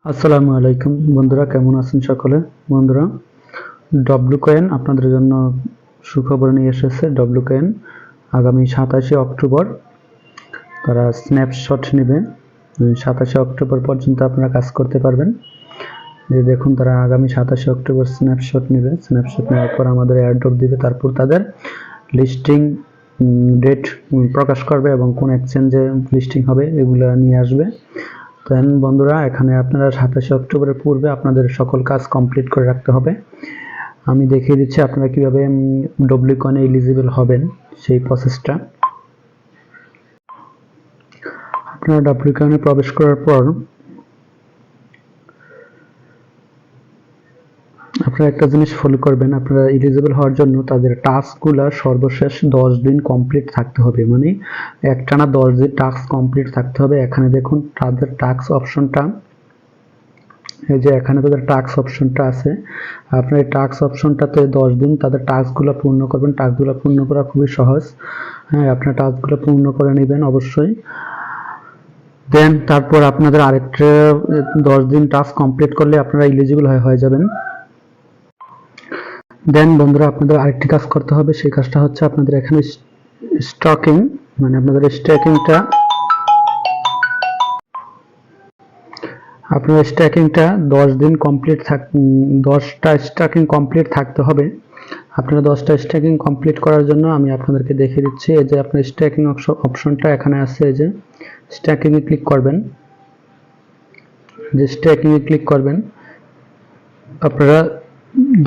আসসালামু আলাইকুম বন্ধুরা, কেমন আছেন সকলে? বন্ধুরা, ডব্লিউ কয়েন আপনাদের জন্য সুখবর নিয়ে এসেছে। ডব্লিউ কয়েন আগামী 27শে অক্টোবর তারা স্ন্যাপশট নেবে। 27শে অক্টোবর পর্যন্ত আপনারা কাজ করতে পারবেন। যে দেখুন, তারা আগামী 27শে অক্টোবর স্ন্যাপশট নেবে। স্ন্যাপশট নেওয়ার পর আমাদের এয়ারড্রপ দিবে, তারপর তাদের লিস্টিং ডেট প্রকাশ করবে এবং কোন এক্সচেঞ্জে লিস্টিং হবে এগুলো নিয়ে আসবে। দেন বন্ধুরা, এখানে আপনারা 27শে অক্টোবরের পূর্বে আপনাদের সকল কাজ কমপ্লিট করে রাখতে হবে। আমি দেখিয়ে দিচ্ছি আপনারা কিভাবে ডব্লিউ কয়েনে এলিজিবল হবেন সেই প্রসেসটা। আপনারা ডব্লিউ কয়েনে প্রবেশ করার পর আপনারা একটা জিনিস ফলো করবেন। আপনারা এলিজিবল হওয়ার জন্য তাদের টাস্কগুলো সর্বশেষ 10 দিন কমপ্লিট থাকতে হবে, মানে একটানা 10 দিন টাস্ক কমপ্লিট থাকতে হবে। এখানে দেখুন তাদের টাস্ক অপশনটা, এই যে এখানে তাদের টাস্ক অপশনটা আছে। আপনার এই টাস্ক অপশনটাতে 10 দিন তাদের টাস্কগুলো পূর্ণ করবেন। টাস্কগুলো পূর্ণ করা খুবই সহজ। হ্যাঁ, আপনার টাস্কগুলো পূর্ণ করে নেবেন অবশ্যই। দেন তারপর আপনাদের আরেকটা 10 দিন টাস্ক কমপ্লিট করলে আপনারা এলিজিবল হয়ে যাবেন। দেন বন্ধুরা, আপনাদের আরেকটি কাজ করতে হবে। সেই কাজটা হচ্ছে আপনাদের এখানে স্টকিং, মানে আপনাদের স্ট্যাকিংটা, আপনার স্ট্যাকিংটা 10 দিন কমপ্লিট 10টা স্ট্যাকিং কমপ্লিট থাকতে হবে। আপনারা 10টা স্ট্যাকিং কমপ্লিট করার জন্য আমি আপনাদেরকে দেখিয়ে দিচ্ছি। এই যে আপনার স্ট্যাকিং অপশনটা এখানে আছে, এই যে স্ট্যাকিংয়ে ক্লিক করবেন। যে স্ট্যাকিংয়ে ক্লিক করবেন, আপনারা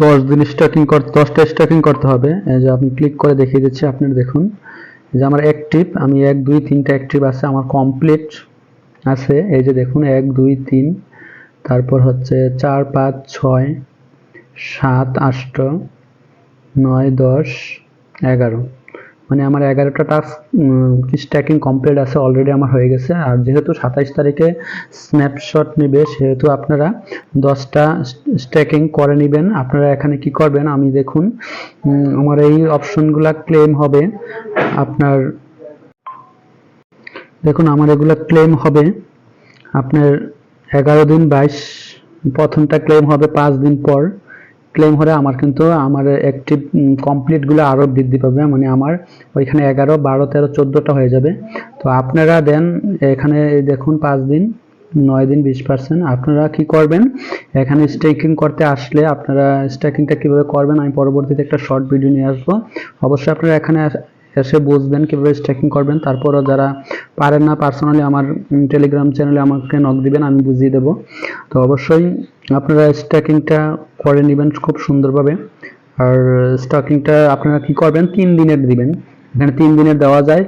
10টা স্ট্যাকিং করতে হবে। এই যে আমি ক্লিক করে দেখিয়ে দিচ্ছি। আপনারা দেখুন যে আমার অ্যাক্টিভ, আমি 1 2 3টা অ্যাক্টিভ আছে, আমার কমপ্লিট আছে। এই যে দেখুন 1 2 3, তারপর হচ্ছে 4 5 6 7 8 9 10 11, মানে আমার 11টা টাস্ক স্ট্যাকিং কমপ্লিট আছে, অলরেডি আমার হয়ে গেছে। আর যেহেতু 27 তারিখে স্ন্যাপশট নেবে, সেহেতু আপনারা 10টা স্ট্যাকিং করে নেবেন। আপনারা এখানে কি করবেন, আমি দেখুন আমার এই অপশনগুলা ক্লেম হবে। আপনার দেখুন আমার এগুলো ক্লেম হবে আপনার 11 দিন 22, প্রথমটা ক্লেম হবে 5 দিন পর। ক্লেম হলে আমার কিন্তু আমার অ্যাক্টিভ কমপ্লিটগুলো আরও বৃদ্ধি পাবে, মানে আমার ওইখানে 11 12 13 14টা হয়ে যাবে। তো আপনারা দেন এখানে দেখুন 5 দিন 9 দিন 20%। আপনারা কি করবেন, এখানে স্টেকিং করতে আসলে আপনারা স্টেকিংটা কিভাবে করবেন আমি পরবর্তীতে একটা শর্ট ভিডিও নিয়ে আসবো। অবশ্যই আপনারা এখানে এসে বুঝবেন কিভাবে স্টেকিং করবেন। তারপরও যারা পারেন না, পার্সোনালি আমার টেলিগ্রাম চ্যানেলে আমাকে নক দিবেন, আমি বুঝিয়ে দেব। তো অবশ্যই আপনারা স্টেকিংটা করে নেবেন খুব সুন্দরভাবে। আর স্টকিংটা আপনারা কি করবেন, 3 দিনের দিবেন। এখানে 3 দিনের দেওয়া যায়,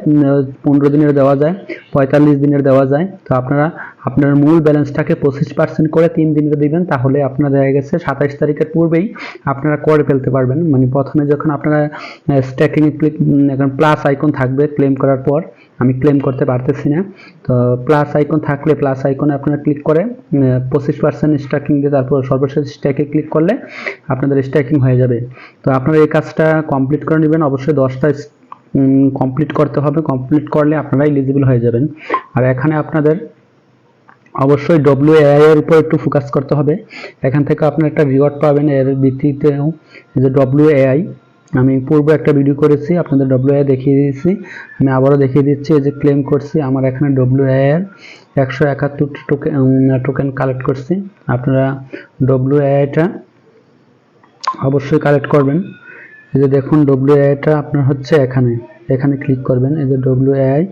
15 দিনের দেওয়া যায়, 45 দিনের দেওয়া যায়। তো আপনারা আপনার মূল ব্যালেন্সটাকে 25% করে 3 দিনের দিবেন, তাহলে আপনার দেখা গেছে 27 তারিখের পূর্বেই আপনারা করে ফেলতে পারবেন। মানে প্রথমে যখন আপনারা স্ট্যাকিং ক্লিক, এখন প্লাস আইকন থাকবে ক্লেম করার পর, আমি ক্লেম করতে পারতেছি না। তো প্লাস আইকন থাকলে প্লাস আইকনে আপনারা ক্লিক করে 25% স্ট্যাকিং দিয়ে তারপর সর্বশেষ স্ট্যাকে ক্লিক করলে আপনাদের স্ট্যাকিং হয়ে যাবে। তো আপনারা এই কাজটা কমপ্লিট করে নেবেন। অবশ্যই 10টা কমপ্লিট করতে হবে। কমপ্লিট করলে আপনারা এলিজিবল হয়ে যাবেন। আর এখানে আপনাদের অবশ্যই WAI এর উপর একটু ফোকাস করতে হবে। এখান থেকে আপনারা একটা রিওয়ার্ড পাবেন এর ভিত্তিতেও। যে WAI, আমি পূর্বে একটা ভিডিও করেছি, আপনাদের WAI দেখিয়ে দিয়েছি, আমি আবারও দেখিয়ে দিচ্ছি। এই যে ক্লেম করছি, আমার এখানে WAI এর 171 টোকেন কালেক্ট করছি। আপনারা WAI-টা অবশ্যই কালেক্ট করবেন। এই যে দেখুন WAI-টা আপনার হচ্ছে এখানে ক্লিক করবেন। এই যে WAI,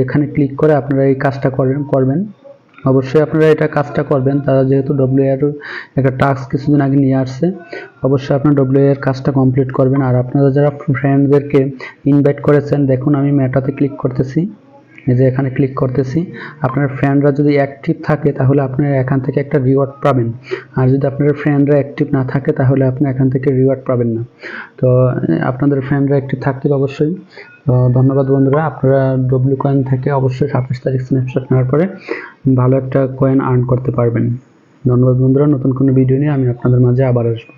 এখানে ক্লিক করে আপনারা এই কাজটা করবেন। অবশ্যই আপনারা এটা কাজটা করবেন। তারা যেহেতু WAI এর একটা টাস্ক কিছুদিন আগে নিয়ে আসছে, অবশ্যই আপনারা WAI এর কাজটা কমপ্লিট করবেন। আর আপনারা যারা ফ্রেন্ডদেরকে ইনভাইট করেছেন, দেখুন আমি মেটাতে ক্লিক করতেছি, এই যে এখানে ক্লিক করতেছি। আপনার ফ্রেন্ডরা যদি অ্যাক্টিভ থাকে তাহলে আপনারা এখান থেকে একটা রিওয়ার্ড পাবেন। আর যদি আপনার ফ্রেন্ডরা অ্যাক্টিভ না থাকে তাহলে আপনি এখান থেকে রিওয়ার্ড পাবেন না। তো আপনাদের ফ্রেন্ডরা অ্যাক্টিভ থাকতে অবশ্যই। তো ধন্যবাদ বন্ধুরা। আপনারা ডব্লিউ কয়েন থেকে অবশ্যই 27 তারিখ স্ন্যাপশট নেওয়ার পরে ভালো একটা কয়েন আর্ন করতে পারবেন। ধন্যবাদ বন্ধুরা। নতুন কোনো ভিডিও নিয়ে আমি আপনাদের মাঝে আবার আসবো।